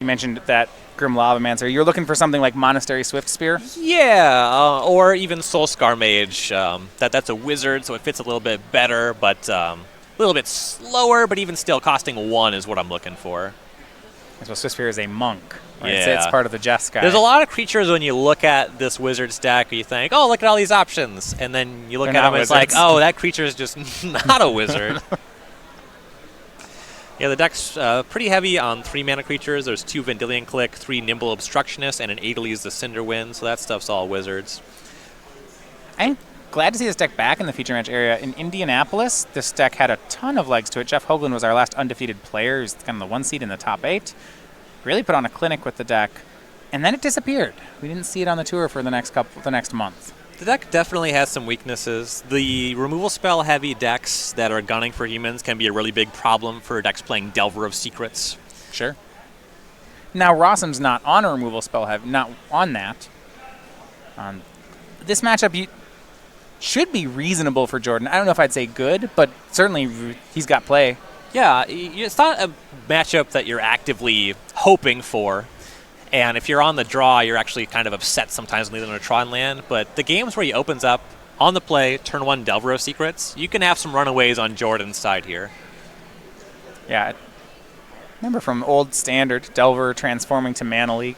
You mentioned that Grim Lavamancer. You're looking for something like Monastery Swift Spear? Yeah, or even Soulscar Mage. That's a wizard, so it fits a little bit better, but a little bit slower, but even still costing 1 is what I'm looking for. So Swift Spear is a monk, right? Yeah. So it's part of the Jeskai. There's a lot of creatures when you look at this wizard stack where you think, oh, look at all these options. And then you look at them and it's like, oh, that creature is just not a wizard. Yeah, the deck's pretty heavy on 3 mana creatures. There's 2 Vendilion Click, 3 Nimble Obstructionist, and an Adeliz the Cinderwind, so that stuff's all wizards. I'm glad to see this deck back in the feature match area. In Indianapolis, this deck had a ton of legs to it. Jeff Hoagland was our last undefeated player. He's kind of the 1 seed in the top 8. Really put on a clinic with the deck, and then it disappeared. We didn't see it on the tour for the next month. The deck definitely has some weaknesses. The removal spell heavy decks that are gunning for humans can be a really big problem for decks playing Delver of Secrets. Sure. Now Rosum's not on a removal spell heavy, not on that. This matchup should be reasonable for Jordan. I don't know if I'd say good, but certainly he's got play. Yeah, it's not a matchup that you're actively hoping for. And if you're on the draw, you're actually kind of upset sometimes when leaving a Tron land. But the games where he opens up on the play, turn 1 Delver of Secrets, you can have some runaways on Jordan's side here. Yeah. Remember from old standard, Delver transforming to Mana Leak,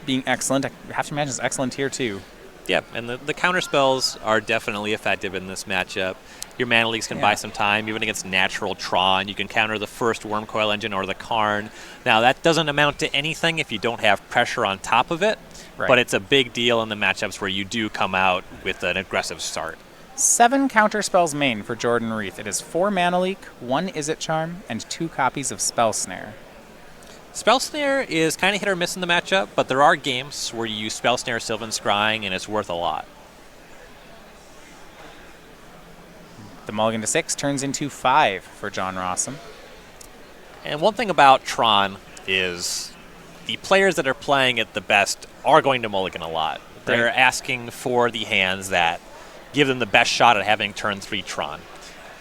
being excellent. I have to imagine it's excellent here too. Yeah, and the counter spells are definitely effective in this matchup. Your Mana Leaks can buy some time, even against natural Tron. You can counter the first Wormcoil Engine or the Karn. Now, that doesn't amount to anything if you don't have pressure on top of it, but it's a big deal in the matchups where you do come out with an aggressive start. 7 counter spells main for Jordan Reith. It is 4 Mana Leak, 1 Izzet Charm, and 2 copies of Spell Snare. Spell Snare is kind of hit or miss in the matchup, but there are games where you use Spell Snare, Sylvan Scrying, and it's worth a lot. The mulligan to 6 turns into 5 for John Rosum. And one thing about Tron is the players that are playing it the best are going to mulligan a lot. They're asking for the hands that give them the best shot at having turn 3 Tron.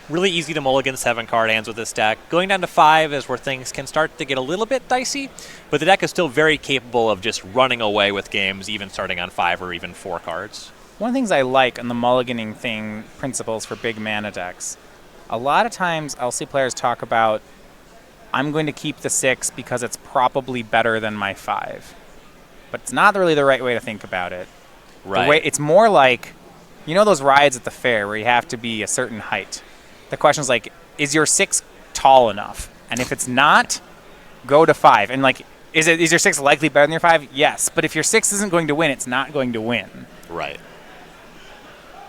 Really easy to mulligan 7-card hands with this deck. Going down to 5 is where things can start to get a little bit dicey, but the deck is still very capable of just running away with games, even starting on 5 or even 4 cards. One of the things I like on the mulliganing thing principles for big mana decks, a lot of times I'll see players talk about, I'm going to keep the 6 because it's probably better than my 5. But it's not really the right way to think about it. Right. It's more like, you know those rides at the fair where you have to be a certain height? The question is like, is your 6 tall enough? And if it's not, go to 5. And like, is your 6 likely better than your 5? Yes. But if your 6 isn't going to win, it's not going to win. Right.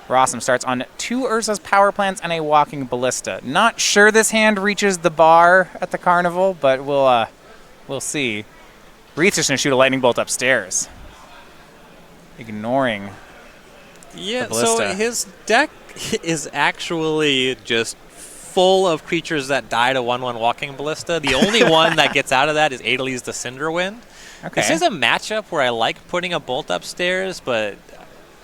Rosum starts on 2 Urza's Power Plants and a Walking Ballista. Not sure this hand reaches the bar at the carnival, but we'll see. Reith's just going to shoot a lightning bolt upstairs, ignoring the ballista. So his deck is actually just full of creatures that die to 1/1 Walking Ballista. The only one that gets out of that is Adeliz the Cinderwind. Okay. This is a matchup where I like putting a bolt upstairs, but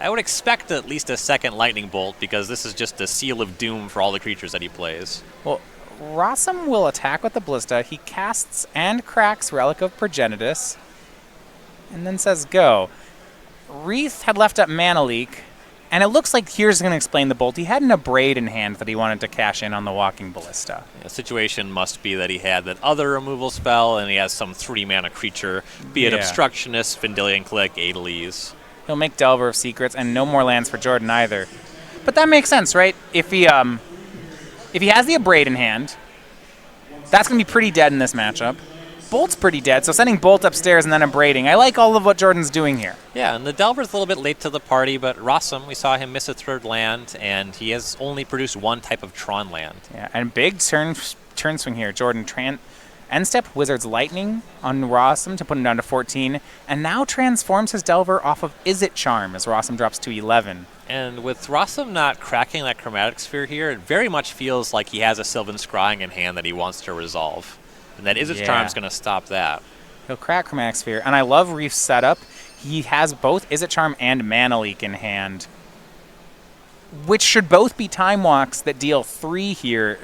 I would expect at least a second lightning bolt because this is just a seal of doom for all the creatures that he plays. Well, Rosum will attack with the ballista. He casts and cracks Relic of Progenitus, and then says go. Reith had left up Mana Leak, and it looks like here's going to explain the bolt. He had an Abrade in hand that he wanted to cash in on the Walking Ballista. The situation must be that he had that other removal spell, and he has some 3-mana creature, be it Obstructionist, Vendilion Click, Adeliz. He'll make Delver of Secrets, and no more lands for Jordan either. But that makes sense, right? If he has the Abrade in hand, that's going to be pretty dead in this matchup. Bolt's pretty dead, so sending Bolt upstairs and then Abrading. I like all of what Jordan's doing here. Yeah, and the Delver's a little bit late to the party, but Rosum, we saw him miss a 3rd land, and he has only produced 1 type of Tron land. Yeah, and big turn swing here. Jordan end step Wizard's Lightning on Rosum to put him down to 14, and now transforms his Delver off of Izzet Charm as Rosum drops to 11. And with Rosum not cracking that Chromatic Sphere here, it very much feels like he has a Sylvan Scrying in hand that he wants to resolve. And that Izzet Charm's going to stop that. He'll crack Chromatic Sphere, and I love Reith's setup. He has both Izzet Charm and Mana Leak in hand, which should both be Time Walks that deal 3 here.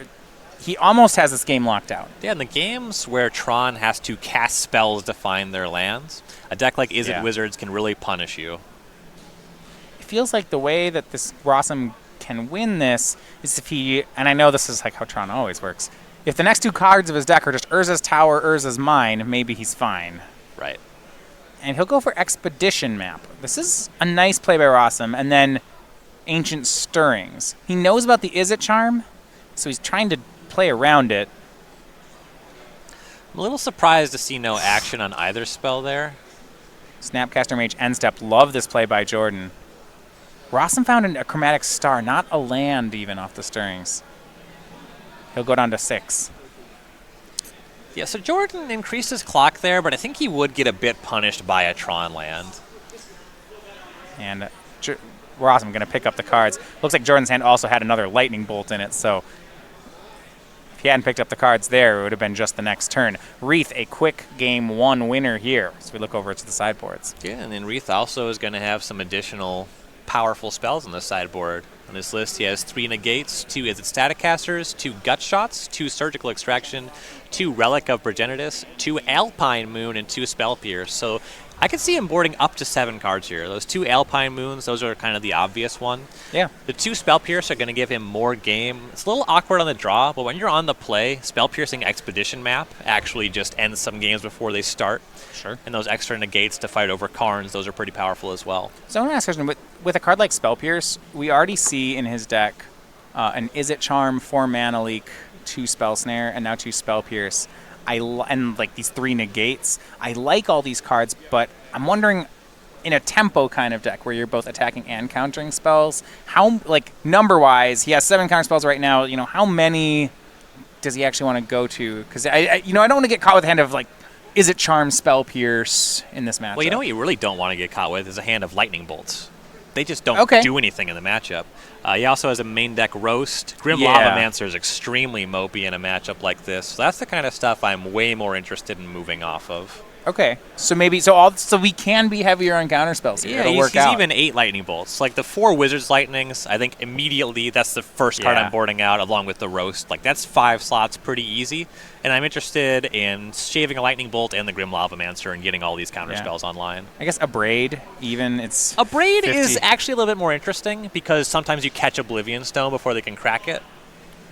he almost has this game locked out. Yeah, in the games where Tron has to cast spells to find their lands, a deck like Izzet Wizards can really punish you. It feels like the way that this Rosum can win this is if he, and I know this is like how Tron always works, if the next 2 cards of his deck are just Urza's Tower, Urza's Mine, maybe he's fine. Right. And he'll go for Expedition Map. This is a nice play by Rosum, and then Ancient Stirrings. He knows about the Izzet Charm, so he's trying to play around it. I'm a little surprised to see no action on either spell there. Snapcaster Mage end step. Love this play by Jordan. Rosum found a Chromatic Star, not a land even off the Stirrings. He'll go down to 6. Yeah, so Jordan increased his clock there, but I think he would get a bit punished by a Tron land. And Rosum going to pick up the cards. Looks like Jordan's hand also had another Lightning Bolt in it, so if he hadn't picked up the cards there, it would have been just the next turn. Reith, a quick game 1 winner here. So we look over to the sideboards. Yeah, and then Reith also is going to have some additional powerful spells on the sideboard. On this list, he has 3 Negates, 2 Izzet Static Casters, 2 Gut Shots, 2 Surgical Extraction, 2 Relic of Progenitus, 2 Alpine Moon, and 2 Spell Pierce. So I could see him boarding up to 7 cards here. Those 2 Alpine Moons, those are kind of the obvious one. Yeah. The 2 Spell Pierce are going to give him more game. It's a little awkward on the draw, but when you're on the play, Spell Piercing Expedition Map actually just ends some games before they start. Sure. And those extra Negates to fight over Karns, those are pretty powerful as well. So I want to ask a question. With a card like Spell Pierce, we already see in his deck an Izzet Charm, 4 Mana Leak, 2 Spell Snare, and now 2 Spell Pierce. And like these 3 Negates. I like all these cards, but I'm wondering, in a tempo kind of deck where you're both attacking and countering spells, how, like, number-wise, he has 7 counter spells right now. You know, how many does he actually want to go to? Because I don't want to get caught with a hand of like, Izzet Charm, Spell Pierce in this matchup. Well, you know what you really don't want to get caught with is a hand of Lightning Bolts. They just don't do anything in the matchup. He also has a main deck Roast. Grim Lavamancer is extremely mopey in a matchup like this. So that's the kind of stuff I'm way more interested in moving off of. Okay, so maybe so we can be heavier on counter spells here. Yeah, he's even 8 Lightning Bolts. Like the 4 Wizards Lightnings, I think immediately that's the first card I'm boarding out, along with the Roast. Like that's 5 slots, pretty easy. And I'm interested in shaving a Lightning Bolt and the Grim Lavamancer and getting all these counter spells online. I guess a Braid, even it's a Braid is actually a little bit more interesting because sometimes you catch Oblivion Stone before they can crack it,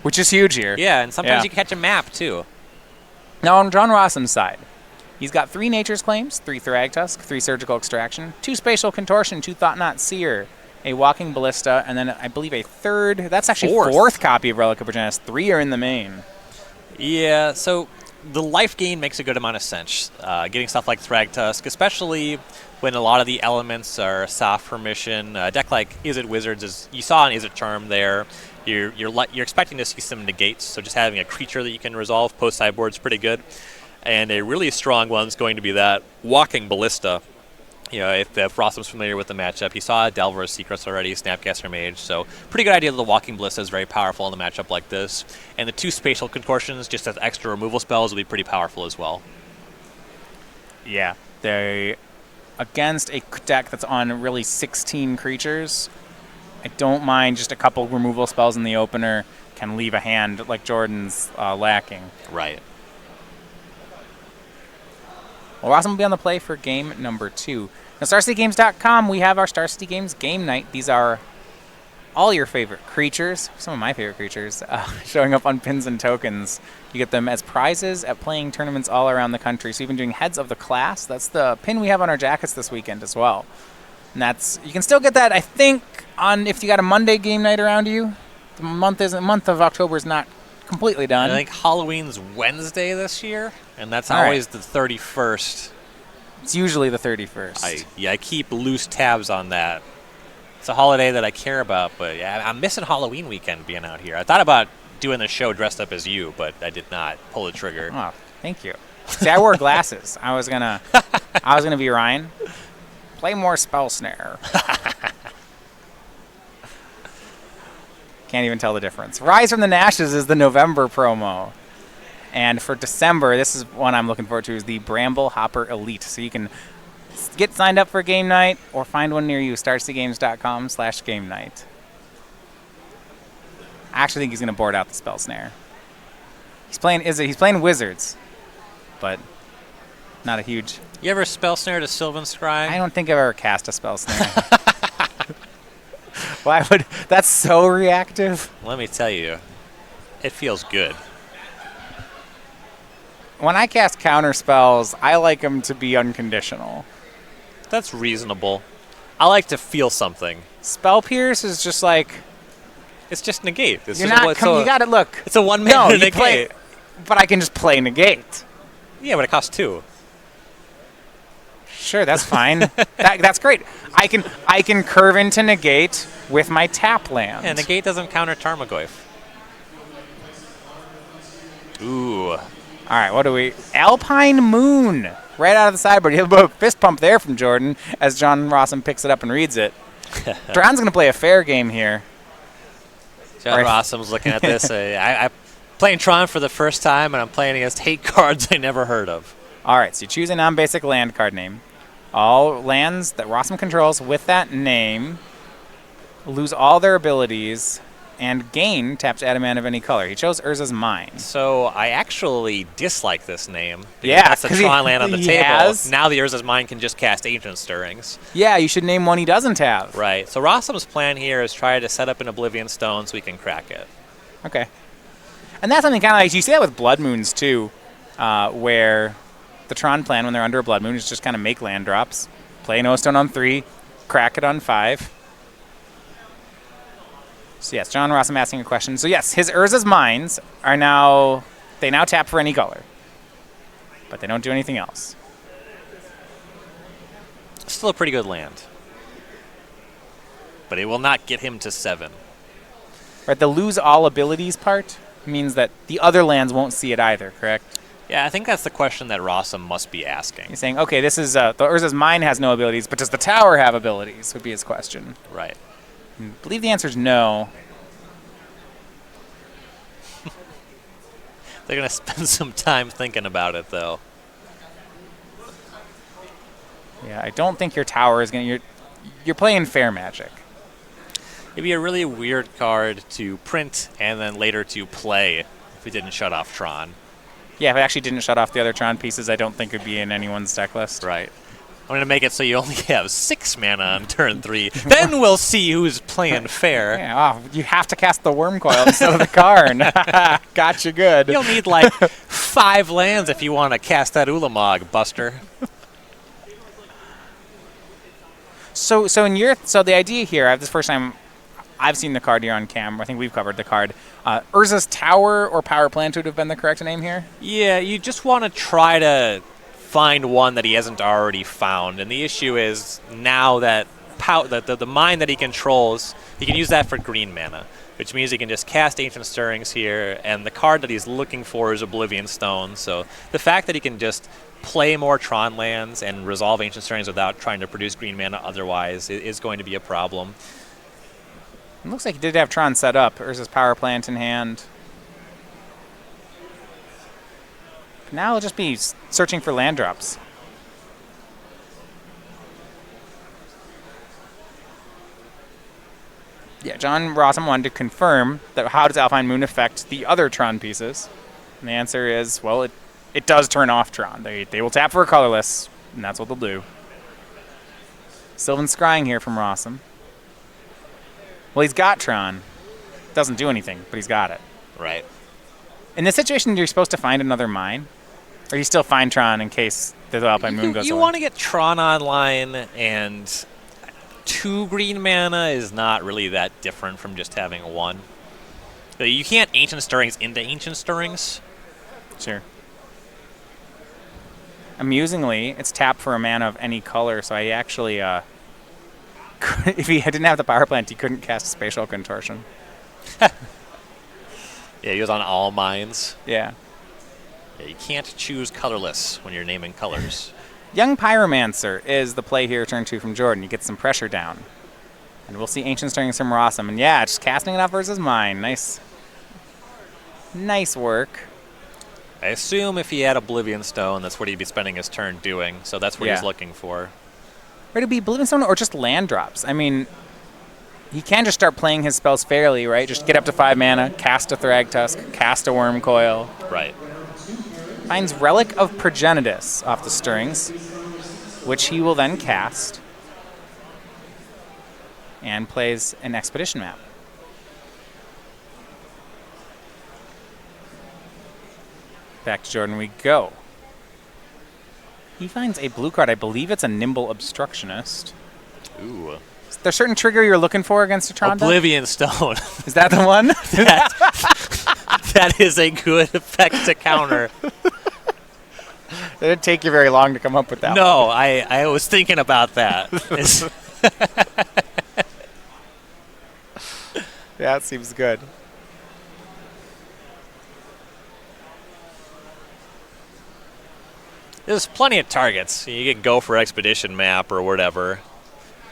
which is huge here. Yeah, and sometimes you catch a map too. Now on John Rossum's side, he's got 3 Nature's Claims, 3 Thragtusk, 3 Surgical Extraction, 2 Spatial Contortion, 2 Thought-Knot Seer, a Walking Ballista, and then I believe a third, that's actually fourth copy of Relic of Progenitus. 3 are in the main. Yeah, so the life gain makes a good amount of sense. Getting stuff like Thragtusk, especially when a lot of the elements are soft permission. A deck like Izzet Wizards, is you saw an Izzet Charm there. You're expecting to see some negates, so just having a creature that you can resolve post-sideboard is pretty good. And a really strong one's going to be that Walking Ballista. You know, if Rosum's familiar with the matchup, he saw Delver's Secrets already, Snapcaster Mage, so pretty good idea that the Walking Ballista is very powerful in a matchup like this. And the 2 Spatial Contortions, just as extra removal spells, will be pretty powerful as well. Yeah, they against a deck that's on really 16 creatures, I don't mind just a couple removal spells in the opener can leave a hand like Jordan's lacking. Right. Well, Rosum will be on the play for game number 2. Now, StarCityGames.com, we have our Star City Games game night. These are all your favorite creatures, some of my favorite creatures, showing up on pins and tokens. You get them as prizes at playing tournaments all around the country. So we've been doing Heads of the Class. That's the pin we have on our jackets this weekend as well. And that's, you can still get that, I think, on if you got a Monday game night around you. The month of October is not completely done. I think Halloween's Wednesday this year, and that's always the 31st. It's usually the 31st. I keep loose tabs on that. It's a holiday that I care about, but yeah, I'm missing Halloween weekend being out here. I thought about doing the show dressed up as you, but I did not pull the trigger. Oh, thank you. See, I wore glasses. I was gonna be Ryan. Play more Spell Snare. Can't even tell the difference. Rise from the Nashes is the November promo. And for December, this is one I'm looking forward to, is the Bramble Hopper Elite. So you can get signed up for game night or find one near you, starcitygames.com/game night. I actually think he's going to board out the Spell Snare. He's playing Wizards, but not a huge. You ever spell snare to Sylvan Scry? I don't think I've ever cast a spell snare. Why would that's so reactive? Let me tell you, it feels good. When I cast counter spells, I like them to be unconditional. That's reasonable. I like to feel something. Spell Pierce is just like it's just negate. It's you're just not. You got to look. It's a one-mana negate. Play, but I can just play negate. Yeah, but it costs 2. Sure, that's fine. That's great. I can curve into negate with my tap land. Yeah, negate doesn't counter Tarmogoyf. Ooh. All right, what do we? Alpine Moon, right out of the sideboard. You have a fist pump there from Jordan as John Rosum picks it up and reads it. Dron's going to play a fair game here. John Rossum's looking at this. I'm playing Tron for the first time, and I'm playing against hate cards I never heard of. All right, so you choose a non-basic land card name. All lands that Rosum controls with that name lose all their abilities and gain tapped add a mana of any color. He chose Urza's Mine. So I actually dislike this name. Yeah, that's a Tron land on the table. Has. Now the Urza's Mine can just cast Ancient Stirrings. Yeah, you should name one he doesn't have. Right. So Rossum's plan here is try to set up an Oblivion Stone so we can crack it. Okay. And that's something kind of like, you see that with Blood Moons too, where the Tron plan when they're under a Blood Moon is just kind of make land drops, play an O-Stone on 3, crack it on 5. So yes, John Rossum asking a question. So yes, his Urza's Mines are now tap for any color, but they don't do anything else. Still a pretty good land. But it will not get him to 7. Right, the lose all abilities part means that the other lands won't see it either, correct? Yeah, I think that's the question that Rossum must be asking. He's saying, okay, this is the Urza's Mine has no abilities, but does the tower have abilities? Would be his question. Right. I believe the answer is no. They're going to spend some time thinking about it, though. Yeah, I don't think your tower is going to... You're playing fair magic. It'd be a really weird card to print and then later to play if it didn't shut off Tron. Yeah, if it actually didn't shut off the other Tron pieces, I don't think it would be in anyone's deck list. Right. I'm going to make it so you only have 6 mana on turn 3. Then we'll see who's playing fair. Yeah, you have to cast the Worm Coil instead of the Karn. Gotcha good. You'll need like 5 lands if you want to cast that Ulamog, Buster. So the idea here, this is the first time I've seen the card here on cam. I think we've covered the card. Urza's Tower or Power Plant would have been the correct name here? Yeah, you just want to try to find one that he hasn't already found. And the issue is now that the mine that he controls, he can use that for green mana, which means he can just cast Ancient Stirrings here, and the card that he's looking for is Oblivion Stone. So the fact that he can just play more Tron lands and resolve Ancient Stirrings without trying to produce green mana otherwise is going to be a problem. It looks like he did have Tron set up. Urza's Power Plant in hand. Now he'll just be searching for land drops. Yeah, John Rossum wanted to confirm that how does Alpine Moon affect the other Tron pieces? And the answer is, well, it does turn off Tron. They will tap for a colorless, and that's what they'll do. Sylvan Scrying here from Rossum. Well, he's got Tron. Doesn't do anything, but he's got it. Right. In this situation, you're supposed to find another mine? Or you still find Tron in case the Alpine Moon goes away? You want to get Tron online, and 2 green mana is not really that different from just having 1. You can't Ancient Stirrings into Ancient Stirrings. Sure. Amusingly, it's tapped for a mana of any color, so I actually, if he didn't have the Power Plant, he couldn't cast Spatial Contortion. Yeah, he was on all mines. Yeah. Yeah, you can't choose colorless when you're naming colors. Young Pyromancer is the play here, turn 2 from Jordan. You get some pressure down. And we'll see Ancient Stirrings from Rossum. And yeah, just casting it off versus mine. Nice. Nice work. I assume if he had Oblivion Stone, that's what he'd be spending his turn doing. So that's what he's looking for. Or to be Oblivion Stone or just land drops. I mean, he can just start playing his spells fairly, right? Just get up to 5 mana, cast a Thragtusk, cast a Worm Coil. Right. Finds Relic of Progenitus off the Stirrings, which he will then cast. And plays an Expedition Map. Back to Jordan we go. He finds a blue card. I believe it's a Nimble Obstructionist. Ooh. Is there a certain trigger you're looking for against a Tron deck? Oblivion Stone. Is that the one? That is a good effect to counter. It didn't take you very long to come up with that. No, I was thinking about that. Yeah, it seems good. There's plenty of targets. You can go for Expedition Map or whatever,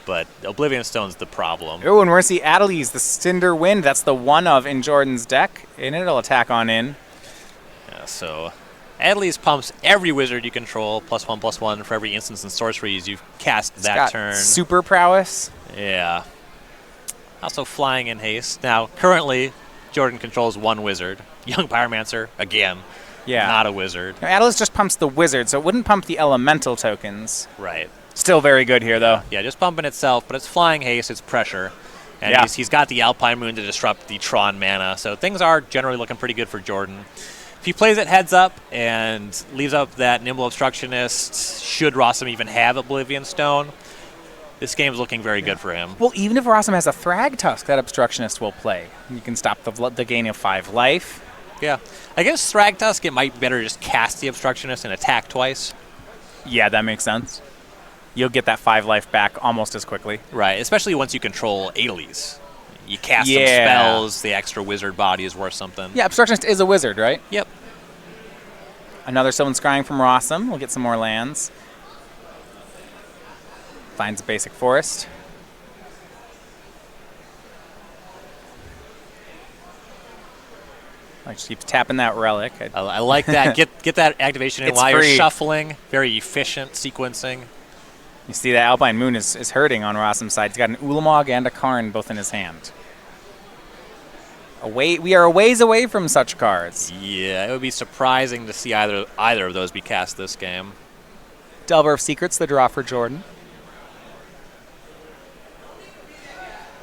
but Oblivion Stone's the problem. Oh, and where's the Adelies? The Cinder Wind. That's the one of in Jordan's deck, and it'll attack on in. Yeah, so Adelies pumps every wizard you control, +1/+1 for every instance and sorceries you cast It's that got turn. super prowess. Yeah. Also flying in haste. Now, currently, Jordan controls one wizard. Young Pyromancer, again. Yeah. Not a wizard. Now, Adelies just pumps the wizard, so it wouldn't pump the elemental tokens. Right. Still very good here, though. Yeah, just pumping itself, but it's flying haste, it's pressure. And Yeah. he's got the Alpine Moon to disrupt the Tron mana, so things are generally looking pretty good for Jordan. If he plays it heads up and leaves up that Nimble Obstructionist, should Rosum even have Oblivion Stone, this game's looking very good for him. Well, even if Rosum has a Thragtusk, that Obstructionist will play. You can stop the gain of 5 life. Yeah. Against Thragtusk, it might be better just cast the Obstructionist and attack twice. Yeah, that makes sense. You'll get that 5 life back almost as quickly. Right, especially once you control Adelies. You cast some Yeah. spells, the extra wizard body is worth something. Yeah, Obstructionist is a wizard, right? Yep. Another Sylvan Scrying from Rosum. We'll get some more lands. Finds a basic forest. I just keep tapping that relic. I like that. Get that activation in It's while free. you're shuffling. Very efficient sequencing. You see that Alpine Moon is hurting on Rosum's side. He's got an Ulamog and a Karn both in his hand. We are a ways away from such cards. Yeah, it would be surprising to see either of those be cast this game. Delver of Secrets, the draw for Jordan.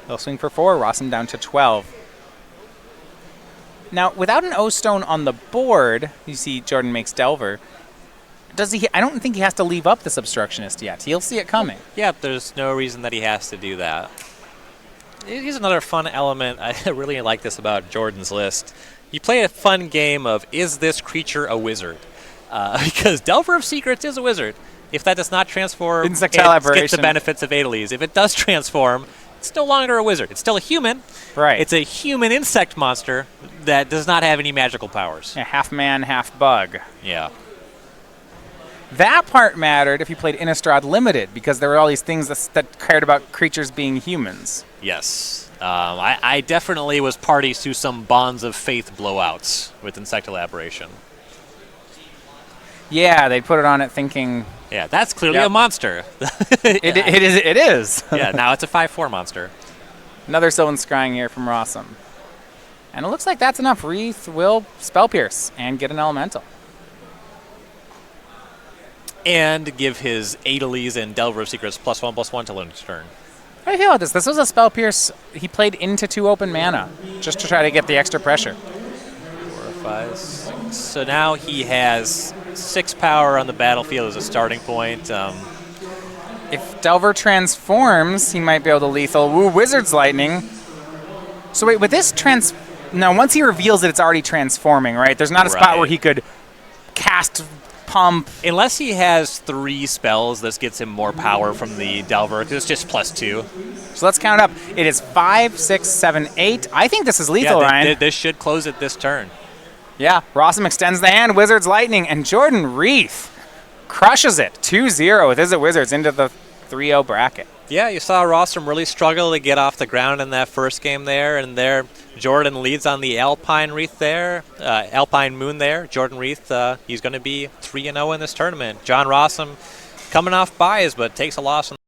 They'll swing for 4. Rosum down to 12. Now, without an O-Stone on the board, you see Jordan makes Delver. Does he? I don't think he has to leave up this Obstructionist yet. He'll see it coming. Yeah, there's no reason that he has to do that. Here's another fun element. I really like this about Jordan's list. You play a fun game of, is this creature a wizard? Because Delver of Secrets is a wizard. If that does not transform, Insectile it gets the Aberration. benefits of Adelies. If it does transform, it's no longer a wizard. It's still a human. Right. It's a human insect monster that does not have any magical powers. Yeah, half man, half bug. Yeah. That part mattered if you played Innistrad Limited, because there were all these things that cared about creatures being humans. Yes. I definitely was party to some Bonds of Faith blowouts with Insectile Aberration. Yeah, they put it on it thinking... Yeah, that's clearly Yep. a monster. It is. Yeah, now it's a 5/4 monster. Another Sylvan Scrying here from Rosum. And it looks like that's enough. Reith will Spell Pierce and get an Elemental. And give his Adelies and Delver of Secrets +1/+1 till end turn. How do you feel about this? This was a Spell Pierce he played into 2 open mana, just to try to get the extra pressure. 4, 5, 6. So now he has 6 power on the battlefield as a starting point. If Delver transforms, he might be able to lethal. Ooh, Wizard's Lightning. So wait, with this now once he reveals it, it's already transforming, right? There's not a spot Right. where he could cast Pump. Unless he has 3 spells, this gets him more power from the Delver, because it's just +2. So let's count it up. It is 5, 6, 7, 8. I think this is lethal, Ryan. This should close it this turn. Yeah, Rosum extends the hand, Wizard's Lightning, and Jordan Reith crushes it 2-0 with Is It Wizards into the 3-0 bracket. Yeah, you saw Rosum really struggle to get off the ground in that first game there, and there Jordan leads on the Alpine Reith there, Alpine Moon there. Jordan Reith, he's going to be 3-0 in this tournament. John Rosum coming off buys, but takes a loss in